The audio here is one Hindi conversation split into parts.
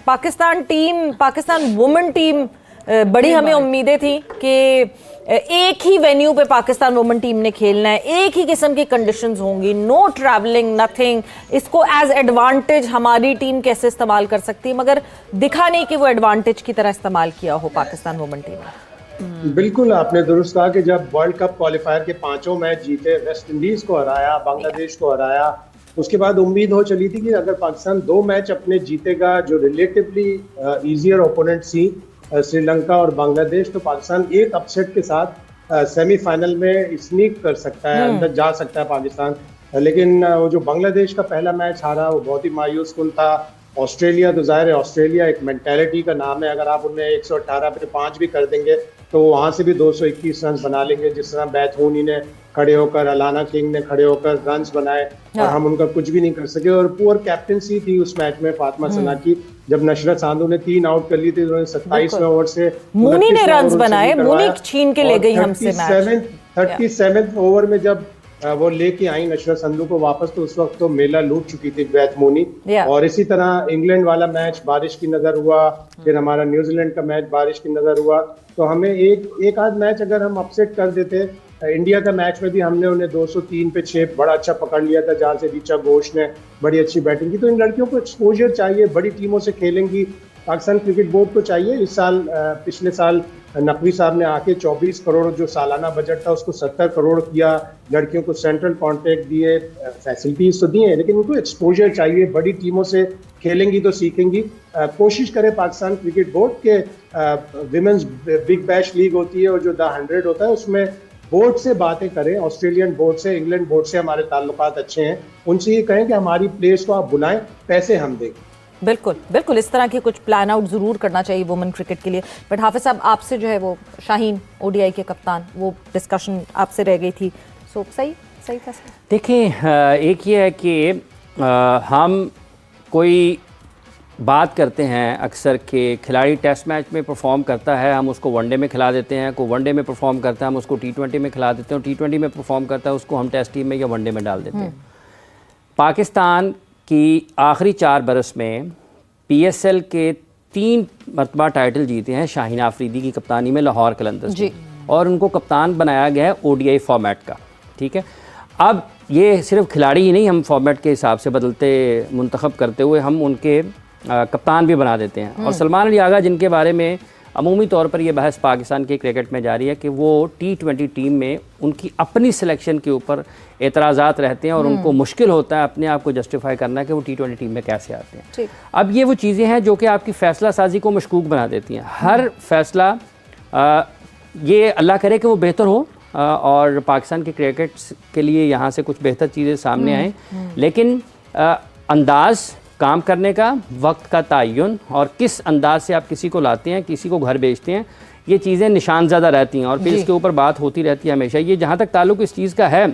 पाकिस्तान वुमेन टीम बड़ी हमें उम्मीदें थी कि एक ही वेन्यू पे पाकिस्तान वुमेन टीम ने खेलना है, एक ही किस्म की कंडीशंस होंगी, नो ट्रैवलिंग, नथिंग। इसको एज एडवांटेज हमारी टीम कैसे इस्तेमाल कर सकती है, मगर दिखा नहीं कि वो एडवांटेज की तरह इस्तेमाल किया हो पाकिस्तान वुमेन टीम ने। बिल्कुल आपने दुरुस्त कहा कि जब वर्ल्ड कप क्वालिफायर के 5 मैच जीते, वेस्ट इंडीज को हराया, बांग्लादेश को हराया, उसके बाद उम्मीद हो चली थी कि अगर पाकिस्तान 2 मैच अपने जीतेगा जो रिलेटिवली इजियर ओपोनेंट थी श्रीलंका और बांग्लादेश, तो पाकिस्तान एक अपसेट के साथ सेमीफाइनल में स्नीक कर सकता है, अंदर जा सकता है पाकिस्तान। लेकिन वो जो बांग्लादेश का पहला मैच हारा वो बहुत ही मायूस कुन था। ऑस्ट्रेलिया तो जाहिर है, ऑस्ट्रेलिया एक मेंटेलिटी का नाम है, अगर आप उन्हें 118 पे 5 भी कर देंगे तो वहां से भी 221 रन बना लेंगे, जिस तरह बैथ हुनी ने खड़े होकर, अलाना किंग ने खड़े होकर रन्स बनाए और हम उनका कुछ भी नहीं कर सके। और पुअर कैप्टनसी थी उस मैच में फातिमा सना की, जब नशरत सानू ने 3 आउट कर ली थी, उन्होंने 27वें ओवर से मुनी ने रन्स बनाए, मुनी छीन के ले गई हमसे मैच। 37वें ओवर में जब वो लेके आई नशरत संधू को वापस, तो उस वक्त तो मेला लूट चुकी थी बैथ मोनी। और इसी तरह इंग्लैंड वाला मैच बारिश की नजर हुआ, फिर हमारा न्यूजीलैंड का मैच बारिश की नजर हुआ। तो हमें एक आध मैच अगर हम अपसेट कर देते, इंडिया का मैच में भी हमने उन्हें 203 पे 6 बड़ा अच्छा पकड़ लिया था, जहां से ऋचा घोष ने बड़ी अच्छी बैटिंग की। तो इन लड़कियों को एक्सपोजर चाहिए, बड़ी टीमों से खेलेंगी। पाकिस्तान क्रिकेट बोर्ड को चाहिए, इस साल पिछले साल नकवी साहब ने आके 24 करोड़ जो सालाना बजट था उसको 70 करोड़ किया, लड़कियों को सेंट्रल कॉन्ट्रैक्ट दिए, फैसिलिटीज तो दी हैं, लेकिन उनको एक्सपोजर चाहिए। बड़ी टीमों से खेलेंगी तो सीखेंगी। कोशिश करे पाकिस्तान क्रिकेट बोर्ड के विमेंस बिग बैश लीग होती है और जो द 100 होता है, उसमें बोर्ड से बातें करें, ऑस्ट्रेलियन बोर्ड से, इंग्लैंड बोर्ड से हमारे ताल्लुकात अच्छे हैं, उनसे ये कहें कि हमारी प्लेयर्स को आप बुलाएं, पैसे हम देंगे। बिल्कुल बिल्कुल, इस तरह के कुछ प्लान आउट ज़रूर करना चाहिए वुमेन क्रिकेट के लिए। बट हाफिज साहब, आपसे जो है वो शाहीन ओडीआई के कप्तान, वो डिस्कशन आपसे रह गई थी, सो सही फैसला। देखिए, एक ये है कि हम कोई बात करते हैं अक्सर कि खिलाड़ी टेस्ट मैच में परफॉर्म करता है, हम उसको वनडे में खिला देते हैं, कोई वनडे में परफॉर्म करता है हम उसको T20 में खिला देते हैं, T20 में परफॉर्म करता है उसको हम टेस्ट टीम में या वनडे में डाल देते हैं। पाकिस्तान की आखिरी 4 बरस में PSL के 3 मरतबा टाइटल जीते हैं शाहीन आफरीदी की कप्तानी में लाहौर कलंदर्स ने, और उनको कप्तान बनाया गया है ODI फॉर्मेट का। ठीक है, अब ये सिर्फ खिलाड़ी ही नहीं, हम फॉर्मेट के हिसाब से बदलते मुंतखब करते हुए हम उनके कप्तान भी बना देते हैं। और सलमान अली आगा, जिनके बारे में अमूमी तौर पर यह बहस पाकिस्तान के क्रिकेट में जारी है कि वो T20 टीम में उनकी अपनी सिलेक्शन के ऊपर एतराज़ात रहते हैं और उनको मुश्किल होता है अपने आप को जस्टिफाई करना कि वो T20 टीम में कैसे आते हैं। अब ये वो चीज़ें हैं जो कि आपकी फ़ैसला साजी को मशकूक बना देती हैं। हर फैसला ये अल्लाह करे कि वो बेहतर हो और पाकिस्तान के क्रिकेट के लिए यहाँ से कुछ बेहतर चीज़ें सामने आएँ, लेकिन अंदाज़ काम करने का, वक्त का तयन और किस अंदाज से आप किसी को लाते हैं, किसी को घर भेजते हैं, ये चीज़ें निशानज़दा रहती हैं और फिर इसके ऊपर बात होती रहती है हमेशा। ये जहाँ तक ताल्लुक़ इस चीज़ का है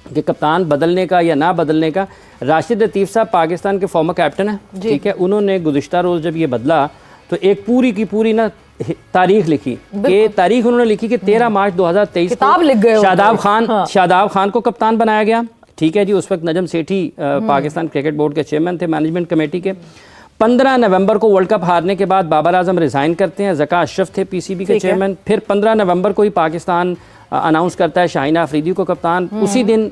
कि कप्तान बदलने का या ना बदलने का, राशिद लतीफ़ साहब पाकिस्तान के फॉर्मर कैप्टन हैं, ठीक है, उन्होंने गुज़िश्ता रोज़ जब ये बदला तो एक पूरी की पूरी ना तारीख लिखी, कि तारीख उन्होंने लिखी कि 13 मार्च 2023 को शादाब खान को कप्तान बनाया गया। ठीक है जी, उस वक्त नजम सेठी पाकिस्तान क्रिकेट बोर्ड के चेयरमैन थे, मैनेजमेंट कमेटी के। 15 नवंबर को वर्ल्ड कप हारने के बाद बाबर आजम रिज़ाइन करते हैं, ज़का अशरफ थे PCB के चेयरमैन। फिर 15 नवंबर को ही पाकिस्तान अनाउंस करता है शाहीन आफरीदी को कप्तान। उसी दिन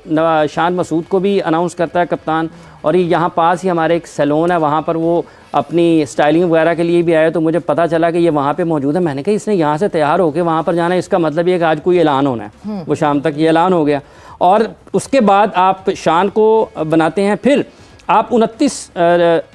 शान मसूद को भी अनाउंस करता है कप्तान। और ये यहाँ पास ही हमारे एक सैलून है, वहाँ पर वो अपनी स्टाइलिंग वगैरह के लिए भी आए, तो मुझे पता चला कि ये वहाँ पे मौजूद है। मैंने कहा इसने यहाँ से तैयार होकर वहाँ पर जाना है, इसका मतलब ये कि आज कोई ऐलान होना है। वो शाम तक ये ऐलान हो गया और उसके बाद आप शान को बनाते हैं। फिर आप 29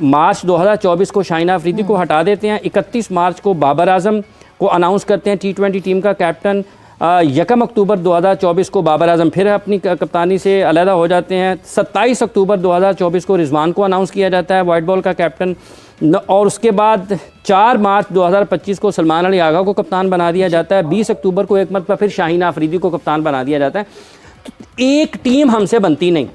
मार्च 2024 को शाहीन आफरीदी को हटा देते हैं। 31 मार्च को बाबर आजम को अनाउंस करते हैं T20 टीम का कैप्टन। 1 अक्टूबर 2024 को बाबर आजम फिर अपनी कप्तानी से अलहदा हो जाते हैं। 27 अक्टूबर 2024 को रिजवान को अनाउंस किया जाता है वाइट बॉल का कैप्टन। और उसके बाद 4 मार्च 2025 को सलमान अली आगा को कप्तान बना दिया जाता है। 20 अक्टूबर को एक मरतबा फिर शाहीन आफरीदी को कप्तान बना दिया जाता है। तो एक टीम हमसे बनती नहीं,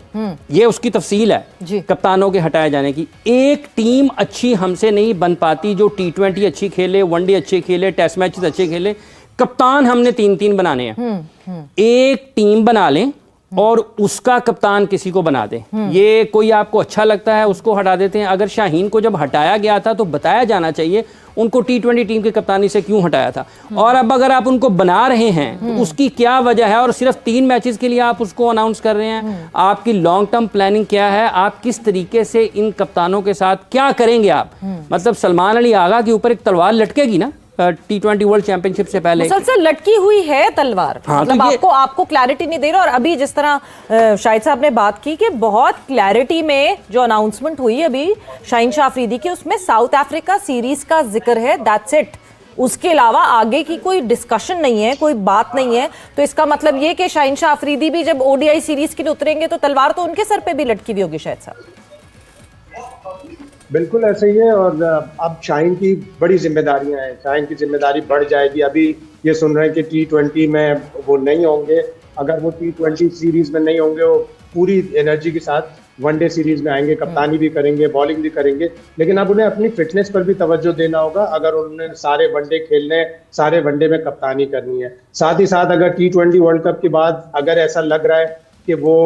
ये उसकी तफसील है कप्तानों के हटाए जाने की। एक टीम अच्छी हमसे नहीं बन पाती जो T20 अच्छी खेले, वनडे अच्छे खेले, टेस्ट मैचेस अच्छे खेले। कप्तान हमने 3-3 बनाने हैं। एक टीम बना लें और उसका कप्तान किसी को बना दें, ये कोई आपको अच्छा लगता है उसको हटा देते हैं। अगर शाहीन को जब हटाया गया था तो बताया जाना चाहिए उनको T20 टीम की कप्तानी से क्यों हटाया था, और अब अगर आप उनको बना रहे हैं तो उसकी क्या वजह है, और सिर्फ 3 मैचेस के लिए आप उसको अनाउंस कर रहे हैं। आपकी लॉन्ग टर्म प्लानिंग क्या है, आप किस तरीके से इन कप्तानों के साथ क्या करेंगे आप। मतलब सलमान अली आगा के ऊपर एक तलवार लटकेगी ना T20 वर्ल्ड चैंपियनशिप से पहले, मुसलसल लटकी हुई है तलवार। हाँ, मतलब तो आपको क्लैरिटी नहीं दे रहा। और अभी जिस तरह शाहिद साहब ने बात की कि बहुत क्लैरिटी में जो अनाउंसमेंट हुई अभी शाहीन शाह अफरीदी की, उसमें साउथ अफ्रीका सीरीज का जिक्र है, दैट्स इट। उसके अलावा आगे की कोई डिस्कशन नहीं है, कोई बात नहीं है। तो इसका मतलब ये कि शाहीन शाह अफरीदी भी जब ODI सीरीज के लिए उतरेंगे तो तलवार तो उनके सर पे भी लटकी हुई होगी शायद साहब। बिल्कुल ऐसे ही है। और अब शाहीन की बड़ी जिम्मेदारियां हैं, शाहीन की जिम्मेदारी बढ़ जाएगी। अभी ये सुन रहे हैं कि T20 में वो नहीं होंगे। अगर वो T20 सीरीज में नहीं होंगे, वो पूरी एनर्जी के साथ वनडे सीरीज में आएंगे, कप्तानी भी करेंगे, बॉलिंग भी करेंगे। लेकिन अब उन्हें अपनी फिटनेस पर भी तवज्जो देना होगा। अगर उन्होंने सारे वनडे खेलने, सारे वनडे में कप्तानी करनी है। साथ ही साथ अगर T20 वर्ल्ड कप के बाद अगर ऐसा लग रहा है कि वो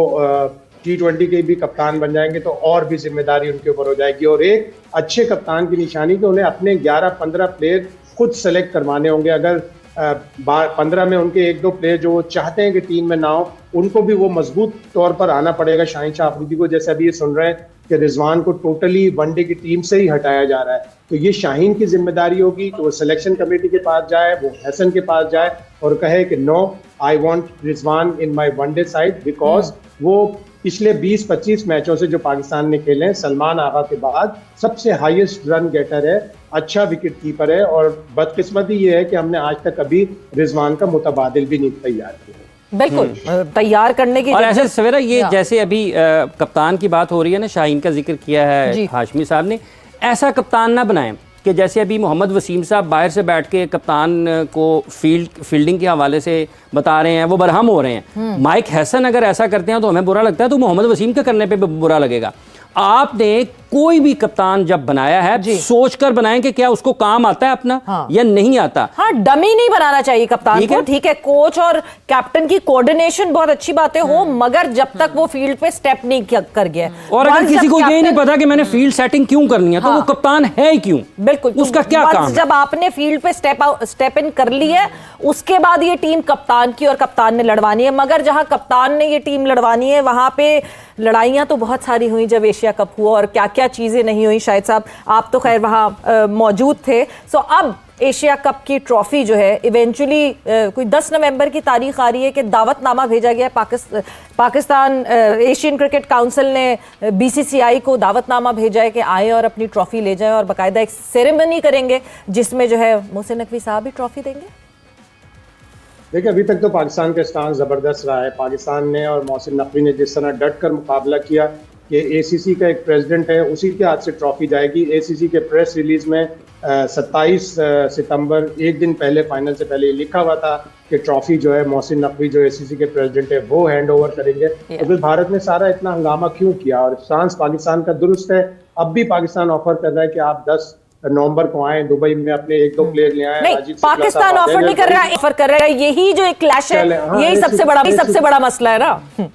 T20 के भी कप्तान बन जाएंगे तो और भी जिम्मेदारी उनके ऊपर हो जाएगी। और एक अच्छे कप्तान की निशानी कि उन्हें अपने 11-15 प्लेयर खुद सेलेक्ट करवाने होंगे। अगर 15 में उनके 1-2 प्लेयर जो चाहते हैं कि टीम में ना हो, उनको भी वो मजबूत तौर पर आना पड़ेगा शाहीन शाह अफरीदी को। जैसे अभी ये सुन रहे हैं कि रिजवान को टोटली वनडे की टीम से ही हटाया जा रहा है, तो ये शाहीन की जिम्मेदारी होगी कि वो सिलेक्शन कमेटी के पास जाए, वो हसन के पास जाए और कहे कि no, I want Rizwan in my one day side, because वो पिछले 20-25 मैचों से जो पाकिस्तान ने खेले हैं, सलमान आगा के बाद सबसे हाईएस्ट रन गेटर है, अच्छा विकेट कीपर है। और बदकिस्मती ये है कि हमने आज तक कभी रिजवान का मुतबादिल भी नहीं तैयार किया। बिल्कुल तैयार करने की। और ऐसे सवेरा ये जैसे अभी कप्तान की बात हो रही है ना, शाहीन का जिक्र किया है हाशमी साहब ने, ऐसा कप्तान ना बनाएं कि जैसे अभी मोहम्मद वसीम साहब बाहर से बैठ के कप्तान को फील्डिंग के हवाले से बता रहे हैं, वो बरहम हो रहे हैं। माइक हैसन अगर ऐसा करते हैं तो हमें बुरा लगता है, तो मोहम्मद वसीम के करने पे भी बुरा लगेगा। आपने कोई भी कप्तान जब बनाया है सोचकर बनाएं कि क्या उसको काम आता है अपना या नहीं आता। हाँ, डमी नहीं बनाना चाहिए कप्तान को। ठीक है, कोच और कैप्टन की कोऑर्डिनेशन बहुत अच्छी बातें हो, मगर जब तक वो फील्ड पे स्टेप नहीं कर गया। और अगर किसी को ये नहीं पता कि मैंने फील्ड सेटिंग क्यों करनी है, तो वो कप्तान है ही क्यों? बिल्कुल, उसका क्या काम? जब आपने फील्ड पे स्टेप इन कर ली है, उसके बाद ये टीम कप्तान की और कप्तान ने लड़वानी है। मगर जहां कप्तान ने ये टीम लड़वानी है, वहां पे लड़ाइयां तो बहुत सारी हुई जब एशिया कप हुआ, और क्या क्या चीजें नहीं हुई। शाहिद साहब, आप तो खैर वहां मौजूद थे। सो अब एशिया कप की ट्रॉफी जो है इवेंचुअली कोई 10 नवंबर की तारीख आ रही है कि दावतनामा भेजा गया है। पाकिस्तान एशियन क्रिकेट काउंसिल ने BCCI को दावतनामा भेजा है कि आए और अपनी ट्रॉफी ले जाए, और बाकायदा एक सेरेमनी करेंगे जिसमें जो है मोहसिन नकवी साहब भी ट्रॉफी देंगे। देखिए, अभी तक तो पाकिस्तान का स्टांस जबरदस्त रहा है। पाकिस्तान ने और मोहसिन नकवी ने जिस तरह डट कर मुकाबला किया कि ACC का एक प्रेसिडेंट है, उसी के हाथ से ट्रॉफी जाएगी। ACC के प्रेस रिलीज में 27 सितंबर, एक दिन पहले, फाइनल से पहले लिखा हुआ था कि ट्रॉफी जो है मोहसिन नकवी जो ACC के प्रेसिडेंट है वो हैंड ओवर करेंगे। तो फिर भारत ने सारा इतना हंगामा क्यों किया? और स्टांस पाकिस्तान का दुरुस्त है। अब भी पाकिस्तान ऑफर कर रहा है कि आप 10 नवंबर को आए, दुबई में अपने 1-2 प्लेयर ले आए। नहीं, पाकिस्तान ऑफर नहीं कर रहा है, ऑफर कर रहा है। यही जो एक क्लैश है, यही सबसे बड़ा मसला है ना।